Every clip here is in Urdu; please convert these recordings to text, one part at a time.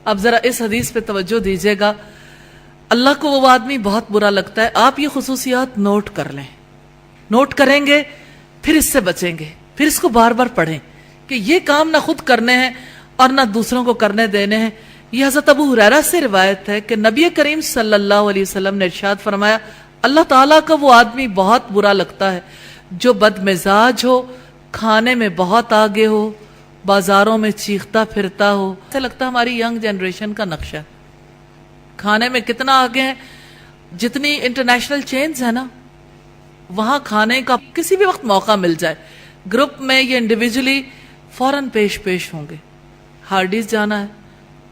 اب ذرا اس حدیث پہ توجہ دیجیے گا. اللہ کو وہ آدمی بہت برا لگتا ہے. آپ یہ خصوصیات نوٹ کر لیں. نوٹ کریں گے پھر اس سے بچیں گے, پھر اس کو بار بار پڑھیں کہ یہ کام نہ خود کرنے ہیں اور نہ دوسروں کو کرنے دینے ہیں. یہ حضرت ابو ہریرہ سے روایت ہے کہ نبی کریم صلی اللہ علیہ وسلم نے ارشاد فرمایا, اللہ تعالیٰ کا وہ آدمی بہت برا لگتا ہے جو بد مزاج ہو, کھانے میں بہت آگے ہو, بازاروں میں چیختا پھرتا ہو. ایسا لگتا ہے ہماری ینگ جنریشن کا نقشہ. کھانے میں کتنا آگے ہیں, جتنی انٹرنیشنل چینز ہیں نا, وہاں کھانے کا کسی بھی وقت موقع مل جائے, گروپ میں یا انڈیویجولی فوراً پیش ہوں گے. ہارڈیز جانا ہے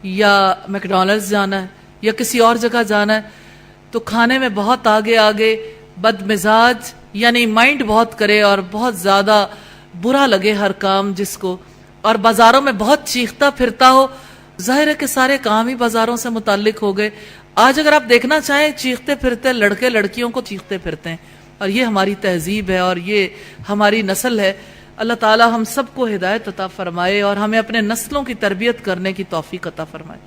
یا میکڈونلڈز جانا ہے یا کسی اور جگہ جانا ہے تو کھانے میں بہت آگے بد مزاج, یعنی مائنڈ بہت کرے اور بہت زیادہ برا لگے ہر کام جس کو, اور بازاروں میں بہت چیختا پھرتا ہو. ظاہر ہے کہ سارے کام ہی بازاروں سے متعلق ہو گئے. آج اگر آپ دیکھنا چاہیں چیختے پھرتے لڑکے لڑکیوں کو چیختے پھرتے ہیں, اور یہ ہماری تہذیب ہے اور یہ ہماری نسل ہے. اللہ تعالی ہم سب کو ہدایت عطا فرمائے اور ہمیں اپنے نسلوں کی تربیت کرنے کی توفیق عطا فرمائے.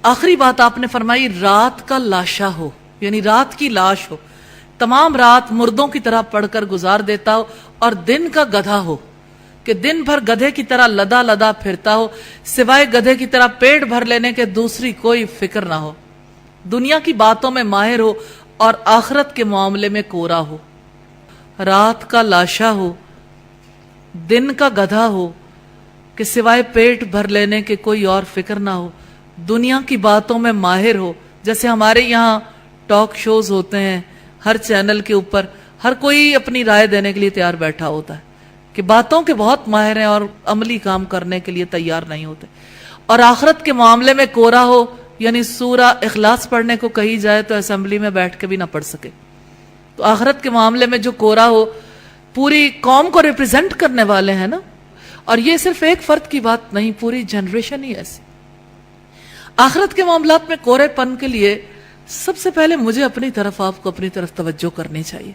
آخری بات آپ نے فرمائی رات کا لاشا ہو, یعنی رات کی لاش ہو, تمام رات مردوں کی طرح پڑھ کر گزار دیتا ہو, اور دن کا گدھا ہو کہ دن بھر گدھے کی طرح لدا پھرتا ہو, سوائے گدھے کی طرح پیٹ بھر لینے کے دوسری کوئی فکر نہ ہو. دنیا کی باتوں میں ماہر ہو اور آخرت کے معاملے میں کورا ہو. رات کا لاشا ہو, دن کا گدھا ہو کہ سوائے پیٹ بھر لینے کے کوئی اور فکر نہ ہو. دنیا کی باتوں میں ماہر ہو, جیسے ہمارے یہاں ٹاک شوز ہوتے ہیں ہر چینل کے اوپر, ہر کوئی اپنی رائے دینے کے لیے تیار بیٹھا ہوتا ہے کہ باتوں کے بہت ماہر ہیں اور عملی کام کرنے کے لیے تیار نہیں ہوتے. اور آخرت کے معاملے میں کورا ہو, یعنی سورہ اخلاص پڑھنے کو کہی جائے تو اسمبلی میں بیٹھ کے بھی نہ پڑھ سکے. تو آخرت کے معاملے میں جو کورا ہو, پوری قوم کو ریپرزینٹ کرنے والے ہیں نا, اور یہ صرف ایک فرد کی بات نہیں, پوری جنریشن ہی ایسی. آخرت کے معاملات میں کورے پن کے لیے سب سے پہلے مجھے اپنی طرف, آپ کو اپنی طرف توجہ کرنی چاہیے.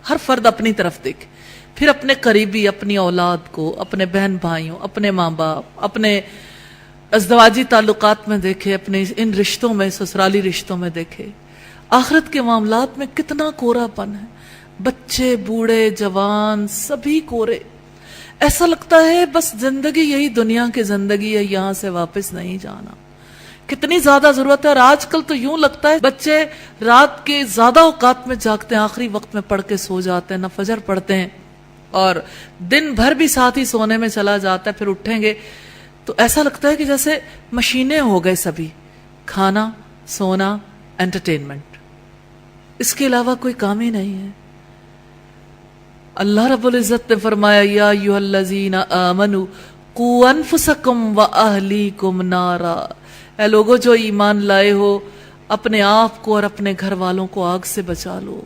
ہر فرد اپنی طرف دیکھے, پھر اپنے قریبی, اپنی اولاد کو, اپنے بہن بھائیوں, اپنے ماں باپ, اپنے ازدواجی تعلقات میں دیکھے, اپنے ان رشتوں میں, سسرالی رشتوں میں دیکھے. آخرت کے معاملات میں کتنا کورا پن ہے, بچے بوڑھے جوان سبھی کورے. ایسا لگتا ہے بس زندگی یہی دنیا کی زندگی ہے, یہاں سے واپس نہیں جانا. کتنی زیادہ ضرورت ہے. اور آج کل تو یوں لگتا ہے بچے رات کے زیادہ اوقات میں جاگتے ہیں, آخری وقت میں پڑھ کے سو جاتے ہیں, نہ فجر پڑھتے ہیں, اور دن بھر بھی ساتھ ہی سونے میں چلا جاتا ہے. پھر اٹھیں گے تو ایسا لگتا ہے کہ جیسے مشینیں ہو گئے سبھی, کھانا, سونا, انٹرٹینمنٹ, اس کے علاوہ کوئی کام ہی نہیں ہے. اللہ رب العزت نے فرمایا یا ایھا الذین آمنوا قوا انفسکم واہلیکم نارا, اے لوگو جو ایمان لائے ہو, اپنے آپ کو اور اپنے گھر والوں کو آگ سے بچا لو.